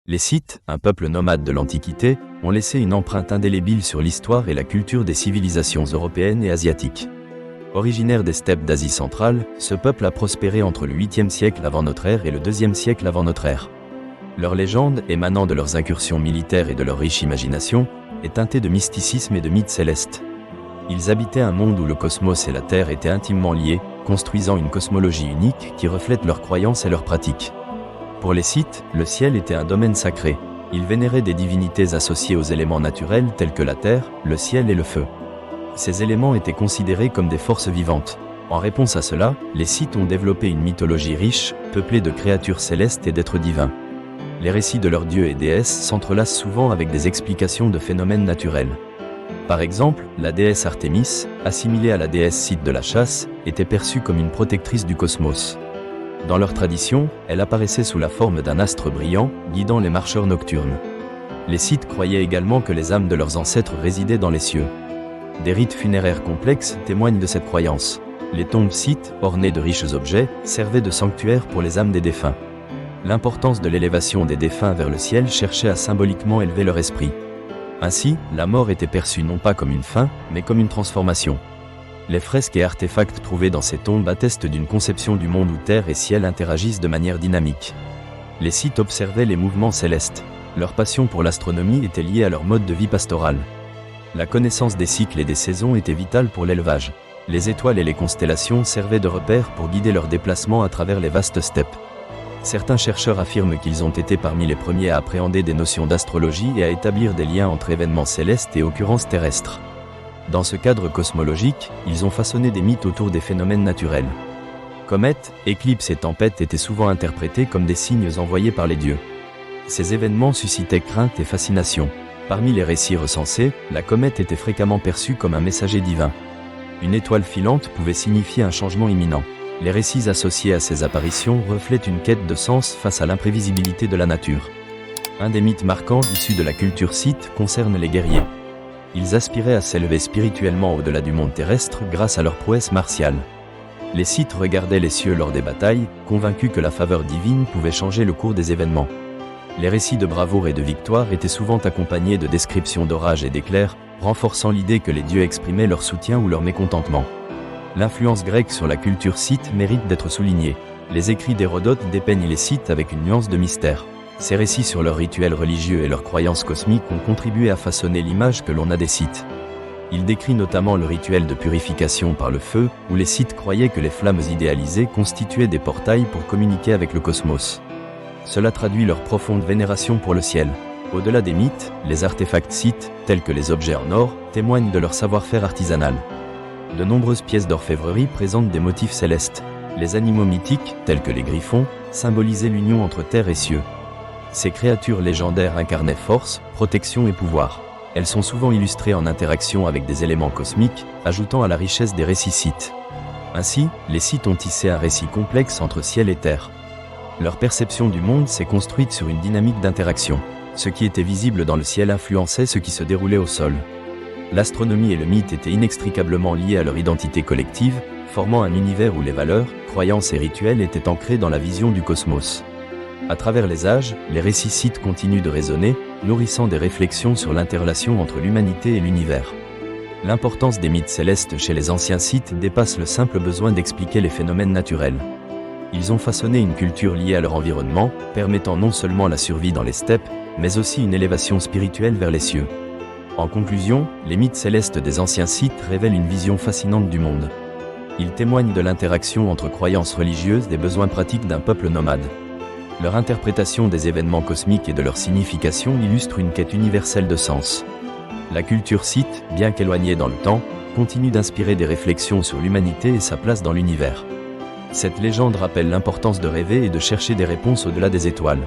Les Scythes, un peuple nomade de l'Antiquité, ont laissé une empreinte indélébile sur l'histoire et la culture des civilisations européennes et asiatiques. Originaire des steppes d'Asie centrale, ce peuple a prospéré entre le 8e siècle avant notre ère et le 2e siècle avant notre ère. Leur légende, émanant de leurs incursions militaires et de leur riche imagination, est teintée de mysticisme et de mythes célestes. Ils habitaient un monde où le cosmos et la Terre étaient intimement liés, construisant une cosmologie unique qui reflète leurs croyances et leurs pratiques. Pour les Scythes, le ciel était un domaine sacré. Ils vénéraient des divinités associées aux éléments naturels tels que la terre, le ciel et le feu. Ces éléments étaient considérés comme des forces vivantes. En réponse à cela, les Scythes ont développé une mythologie riche, peuplée de créatures célestes et d'êtres divins. Les récits de leurs dieux et déesses s'entrelacent souvent avec des explications de phénomènes naturels. Par exemple, la déesse Artémis, assimilée à la déesse Scythe de la chasse, était perçue comme une protectrice du cosmos. Dans leur tradition, elle apparaissait sous la forme d'un astre brillant, guidant les marcheurs nocturnes. Les Scythes croyaient également que les âmes de leurs ancêtres résidaient dans les cieux. Des rites funéraires complexes témoignent de cette croyance. Les tombes scythes, ornées de riches objets, servaient de sanctuaire pour les âmes des défunts. L'importance de l'élévation des défunts vers le ciel cherchait à symboliquement élever leur esprit. Ainsi, la mort était perçue non pas comme une fin, mais comme une transformation. Les fresques et artefacts trouvés dans ces tombes attestent d'une conception du monde où terre et ciel interagissent de manière dynamique. Les Scythes observaient les mouvements célestes. Leur passion pour l'astronomie était liée à leur mode de vie pastoral. La connaissance des cycles et des saisons était vitale pour l'élevage. Les étoiles et les constellations servaient de repères pour guider leurs déplacements à travers les vastes steppes. Certains chercheurs affirment qu'ils ont été parmi les premiers à appréhender des notions d'astrologie et à établir des liens entre événements célestes et occurrences terrestres. Dans ce cadre cosmologique, ils ont façonné des mythes autour des phénomènes naturels. Comètes, éclipses et tempêtes étaient souvent interprétés comme des signes envoyés par les dieux. Ces événements suscitaient crainte et fascination. Parmi les récits recensés, la comète était fréquemment perçue comme un messager divin. Une étoile filante pouvait signifier un changement imminent. Les récits associés à ces apparitions reflètent une quête de sens face à l'imprévisibilité de la nature. Un des mythes marquants issus de la culture scythe concerne les guerriers. Ils aspiraient à s'élever spirituellement au-delà du monde terrestre grâce à leur prouesse martiale. Les Scythes regardaient les cieux lors des batailles, convaincus que la faveur divine pouvait changer le cours des événements. Les récits de bravoure et de victoire étaient souvent accompagnés de descriptions d'orages et d'éclairs, renforçant l'idée que les dieux exprimaient leur soutien ou leur mécontentement. L'influence grecque sur la culture scythe mérite d'être soulignée. Les écrits d'Hérodote dépeignent les Scythes avec une nuance de mystère. Ces récits sur leurs rituels religieux et leurs croyances cosmiques ont contribué à façonner l'image que l'on a des Scythes. Il décrit notamment le rituel de purification par le feu, où les Scythes croyaient que les flammes idéalisées constituaient des portails pour communiquer avec le cosmos. Cela traduit leur profonde vénération pour le ciel. Au-delà des mythes, les artefacts scythes, tels que les objets en or, témoignent de leur savoir-faire artisanal. De nombreuses pièces d'orfèvrerie présentent des motifs célestes. Les animaux mythiques, tels que les griffons, symbolisaient l'union entre terre et cieux. Ces créatures légendaires incarnaient force, protection et pouvoir. Elles sont souvent illustrées en interaction avec des éléments cosmiques, ajoutant à la richesse des récits scythes. Ainsi, les Scythes ont tissé un récit complexe entre ciel et terre. Leur perception du monde s'est construite sur une dynamique d'interaction. Ce qui était visible dans le ciel influençait ce qui se déroulait au sol. L'astronomie et le mythe étaient inextricablement liés à leur identité collective, formant un univers où les valeurs, croyances et rituels étaient ancrés dans la vision du cosmos. À travers les âges, les récits scythes continuent de résonner, nourrissant des réflexions sur l'interrelation entre l'humanité et l'univers. L'importance des mythes célestes chez les anciens Scythes dépasse le simple besoin d'expliquer les phénomènes naturels. Ils ont façonné une culture liée à leur environnement, permettant non seulement la survie dans les steppes, mais aussi une élévation spirituelle vers les cieux. En conclusion, les mythes célestes des anciens Scythes révèlent une vision fascinante du monde. Ils témoignent de l'interaction entre croyances religieuses et besoins pratiques d'un peuple nomade. Leur interprétation des événements cosmiques et de leur signification illustre une quête universelle de sens. La culture scythe, bien qu'éloignée dans le temps, continue d'inspirer des réflexions sur l'humanité et sa place dans l'univers. Cette légende rappelle l'importance de rêver et de chercher des réponses au-delà des étoiles.